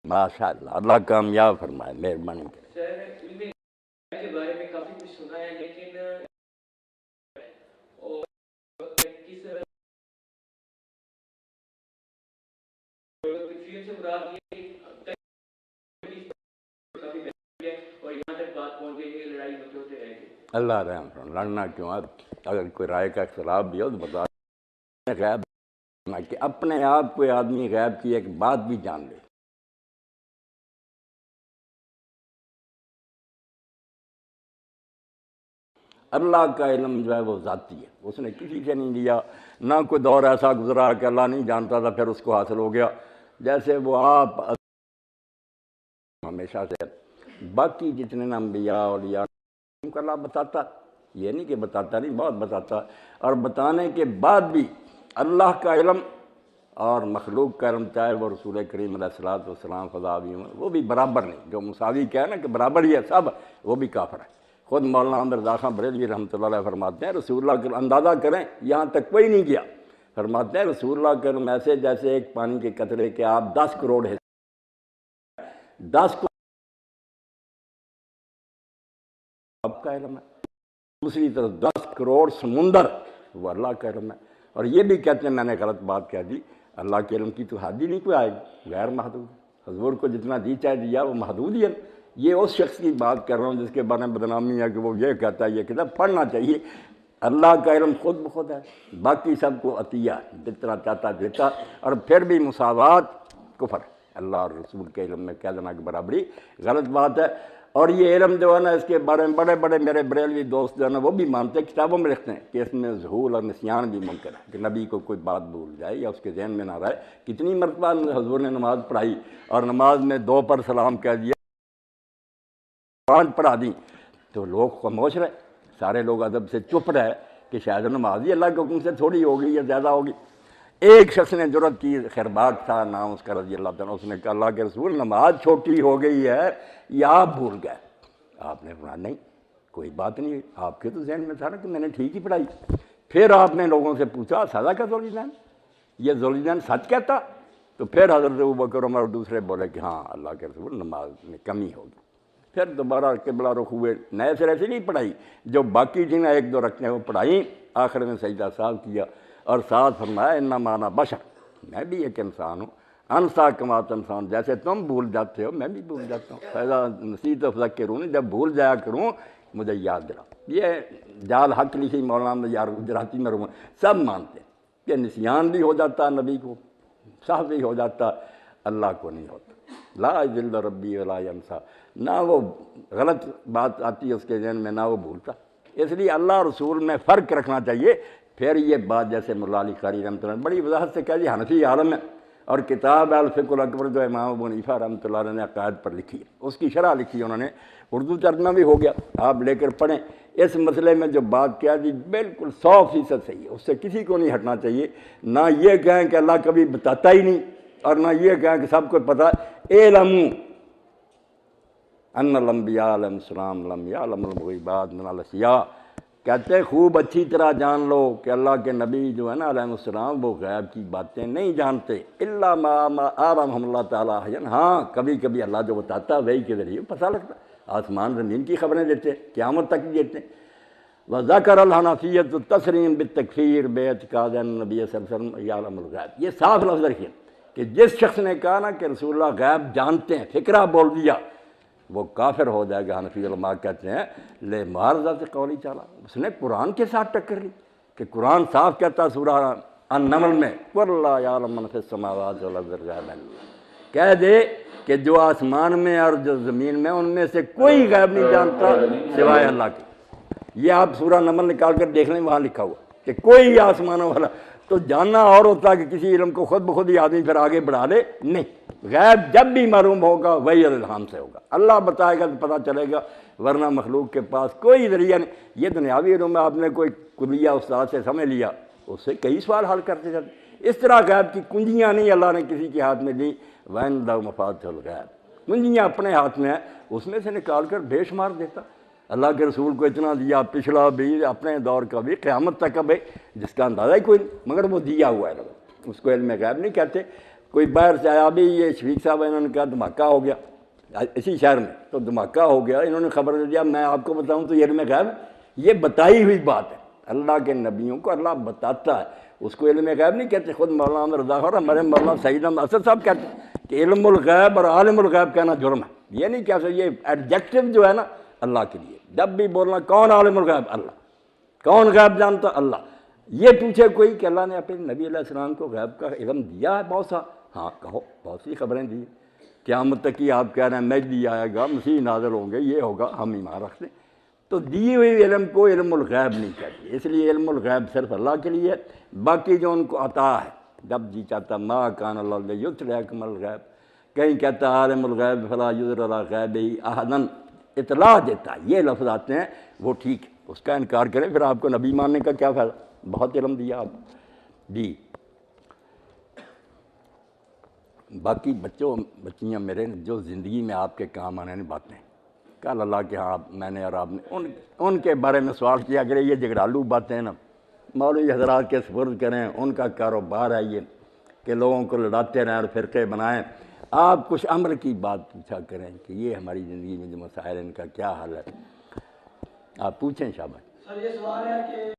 ماشاء اللہ، اللہ کامیاب فرمائے، مہربانی کرے۔ سر علم کے بارے میں کافی کچھ سنا ہے، لیکن اور کس سے مراد یہ اور یہاں تک بات پہنچ گئی ہے کہ لڑائی مت ہوتے رہے گی۔ اللہ رحم فرمائے، لڑنا کیوں؟ اگر کوئی رائے کا اختلاف بھی ہو تو بتا غیب کہ اپنے آپ کوئی آدمی غیب کی ایک بات بھی جان لے۔ اللہ کا علم جو ہے وہ ذاتی ہے، اس نے کسی سے نہیں لیا، نہ کوئی دور ایسا گزرا کہ اللہ نہیں جانتا تھا پھر اس کو حاصل ہو گیا۔ جیسے وہ آپ ہمیشہ سے باقی جتنے انبیاء اولیاء ان کو اللہ بتاتا، یہ نہیں کہ بتاتا نہیں، بہت بتاتا، اور بتانے کے بعد بھی اللہ کا علم اور مخلوق کا علم، چاہے وہ رسول کریم علیہ الصلوۃ والسلام خدا بھی ہوں، وہ بھی برابر نہیں۔ جو مساوی کہہ نا کہ برابر ہی ہے سب، وہ بھی کافر ہے۔ خود مولانا احمد رضا خان بریلوی رحمۃ اللہ علیہ فرماتے ہیں رسول اللہ کا اندازہ کریں یہاں تک کوئی نہیں گیا، فرماتے ہیں رسول اللہ کا علم ایسے جیسے ایک پانی کے قطرے کے آپ 10 کروڑ حصے 10 آپ کا علم ہے، دوسری طرف 10 کروڑ سمندر وہ اللہ کا علم ہے۔ اور یہ بھی کہتے ہیں، میں نے غلط بات کہہ دی، اللہ کے علم کی تو حد ہی نہیں کوئی آئے گی، غیر محدود۔ حضور کو جتنا دی چاہے دیا وہ محدود ہی ہے۔ یہ اس شخص کی بات کر رہا ہوں جس کے بارے میں بدنامی ہے کہ وہ یہ کہتا ہے، یہ کتاب پڑھنا چاہیے۔ اللہ کا علم خود بخود ہے، باقی سب کو عطیہ جتنا چاہتا دیتا، اور پھر بھی مساوات کفر ہے۔ اللہ اور رسول کے علم میں کہہ دینا کہ برابری غلط بات ہے۔ اور یہ علم جو ہے نا، اس کے بارے میں بڑے بڑے میرے بریلوی دوست جو ہے نا وہ بھی مانتے ہیں، کتابوں میں لکھتے ہیں کہ اس میں ذہول اور نسیان بھی ممکن ہے، کہ نبی کو کوئی بات بھول جائے یا اس کے ذہن میں نہ رہے۔ کتنی مرتبہ حضور نے نماز پڑھائی اور نماز میں 2 پر سلام کہہ دیا، 5 پڑھا دی، تو لوگ خاموش رہے، سارے لوگ ادب سے چپ رہے کہ شاید نماز ہی اللہ کے حکم سے تھوڑی ہوگی یا زیادہ ہوگی۔ ایک شخص نے جرأت کی، خرباق تھا نام اس کا رضی اللہ تعالیٰ، اس نے کہا اللہ کے رسول نماز چھوٹی ہو گئی ہے یا آپ بھول گئے؟ آپ نے فرمایا نہیں کوئی بات نہیں، آپ کے تو ذہن میں تھا نا کہ میں نے ٹھیک ہی پڑھائی۔ پھر آپ نے لوگوں سے پوچھا سزا کا ذوالجلال، یہ ذوالجلال سچ کہتا؟ تو پھر حضرت ابوبکر عمر اور دوسرے بولے کہ ہاں اللہ کے رسول نماز میں کمی ہوگی۔ پھر دوبارہ قبلہ رخ ہوئے، نئے سرے سے نہیں پڑھائی، جو باقی تھی نا 1-2 رکھتے وہ پڑھائیں، آخر میں سجدہ صاحب کیا اور ساتھ فرمایا انما انا بشر، میں بھی ایک انسان ہوں، انسا کما تنسون، جیسے تم بھول جاتے ہو میں بھی بھول جاتا ہوں، فیضا نسیت فذکرون، جب بھول جایا کروں مجھے یاد دلا۔ یہ جال حق لکھی مولانا یار گجراتی میں روم سب مانتے ہیں کہ نسیان بھی ہو جاتا نبی کو، صاحب بھی ہو جاتا، اللہ کو نہیں ہوتا۔ لا یضل ربی ولا ینسا، نہ وہ غلط بات آتی ہے اس کے ذہن میں نہ وہ بھولتا۔ اس لیے اللہ رسول میں فرق رکھنا چاہیے۔ پھر یہ بات جیسے مولا علی قاری رحمۃ اللہ بڑی وضاحت سے کہہ دی، حنفی عالم ہے، اور کتاب الفقہ الاکبر جو امام ابو حنیفہ رحمۃ اللہ علیہ نے عقائد پر لکھی ہے، اس کی شرح لکھی ہے انہوں نے، اردو ترجمہ بھی ہو گیا، آپ لے کر پڑھیں۔ اس مسئلے میں جو بات کیا دی بالکل 100% صحیح ہے، اس سے کسی کو نہیں ہٹنا چاہیے۔ نہ یہ کہیں کہ اللہ کبھی بتاتا ہی نہیں، اور نہ یہ کہیں کہ سب کو پتہ۔ اعلموا ان الانبیاء علیہم السلام لم یعلموا الغیبات من الاشیاء، کہتے ہیں خوب اچھی طرح جان لو کہ اللہ کے نبی جو ہے نا علیہ السلام وہ غیب کی باتیں نہیں جانتے، الا ما اعلمهم اللہ تعالیٰ احیانا، ہاں کبھی کبھی اللہ جو بتاتا ہے وہی کے ذریعے پتہ لگتا ہے، آسمان زمین کی خبریں دیتے ہیں، قیامت تک دیتے ہیں۔ وذکر الحنفیۃ التسلیم بالتکفیر باعتقاد النبی صلی اللہ علیہ وسلم یعلم الغیب، یہ صاف لفظ رکھیے کہ جس شخص نے کہا نا کہ رسول اللہ غیب جانتے ہیں، فکرہ بول دیا، وہ کافر ہو جائے گا۔ حنفی علماء کہتے ہیں لے معارضہ قولی تعالیٰ، اس نے قرآن کے ساتھ ٹکر لی کہ قرآن صاف کہتا سورہ النمل میں قُلْ لَا يَعْلَمُ مَنْ فِي السَّمَاوَاتِ وَالْأَرْضِ الْغَيْبَ إِلَّا اللَّهُ، کہہ دے کہ جو آسمان میں اور جو زمین میں ان میں سے کوئی غیب نہیں جانتا سوائے اللہ کے۔ یہ آپ سورہ نمل نکال کر دیکھ لیں، وہاں لکھا ہوا کہ کوئی آسمانوں والا، تو جاننا اور ہوتا کہ کسی علم کو خود بخود ہی آدمی پھر آگے بڑھا لے، نہیں، غیب جب بھی معلوم ہوگا وہی الہام سے ہوگا، اللہ بتائے گا تو پتہ چلے گا، ورنہ مخلوق کے پاس کوئی ذریعہ نہیں۔ یہ دنیاوی علوم میں آپ نے کوئی کلیہ استاد سے سمجھ لیا، اس سے کئی سوال حل کرتے جاتے۔ اس طرح غیب کی کنجیاں نہیں اللہ نے کسی کے ہاتھ میں دی، وَعِندَهُ مَفَاتِحُ الْغَیْبِ، کنجیاں اپنے ہاتھ میں ہیں، اس میں سے نکال کر بے شمار دیتا۔ اللہ کے رسول کو اتنا دیا، پچھلا بھی، اپنے دور کا بھی، قیامت تک کا بھی، جس کا اندازہ ہی کوئی نہیں، مگر وہ دیا ہوا ہے، اس کو علم غیب نہیں کہتے۔ کوئی باہر سے آیا، ابھی یہ شفیق صاحب انہوں نے کہا دھماکہ ہو گیا اسی شہر میں، تو دھماکہ ہو گیا، انہوں نے خبر دے دیا میں آپ کو بتاؤں تو یہ علم غیب، یہ بتائی ہوئی بات ہے، اللہ کے نبیوں کو اللہ بتاتا ہے، اس کو علم غیب نہیں کہتے۔ خود مولانا رضا اور ہمارے مولانا سعید احمد اسد صاحب کہتے ہیں کہ علم الغیب اور عالم الغیب کہنا جرم ہے، یہ نہیں کہہ سکتے، یہ ایڈجیکٹو جو ہے نا اللہ کے لیے، جب بھی بولنا کون عالم الغیب، اللہ، کون غیب جانتا، اللہ۔ یہ پوچھے کوئی کہ اللہ نے اپنے نبی علیہ السلام کو غیب کا علم دیا ہے بہت سا، ہاں کہو، بہت سی خبریں دی، قیامت تک کی آپ کہہ رہے ہیں مہدی آئے گا، مسیح نازل ہوں گے، یہ ہوگا، ہم ایمان رکھتے ہیں، تو دی ہوئی علم کو علم الغیب نہیں کہتے، اس لیے علم الغیب صرف اللہ کے لیے ہے، باقی جو ان کو عطا ہے جب جی چاہتا ما کان اللہ لیطلعکم الغیب، کہیں کہتا عالم الغیب فلا یظہر علی غیبہ احدا، اطلاع دیتا ہے، یہ لفظ آتے ہیں وہ ٹھیک ہے، اس کا انکار کریں پھر آپ کو نبی ماننے کا کیا فائدہ، بہت علم دیا آپ جی۔ باقی بچیاں میرے جو زندگی میں آپ کے کام آنے والی باتیں، کل اللہ کے ہاں میں نے اور آپ نے ان کے بارے میں سوال کیا کرے، یہ جھگڑالو باتیں نا مولوی حضرات کے سپرد کریں، ان کا کاروبار ہے یہ کہ لوگوں کو لڑاتے رہیں اور فرقے بنائیں، آپ کچھ عمل کی بات پوچھا کریں کہ یہ ہماری زندگی میں جو مسائل ان کا کیا حل ہے، آپ پوچھیں شاباش۔ سر یہ سوال ہے کہ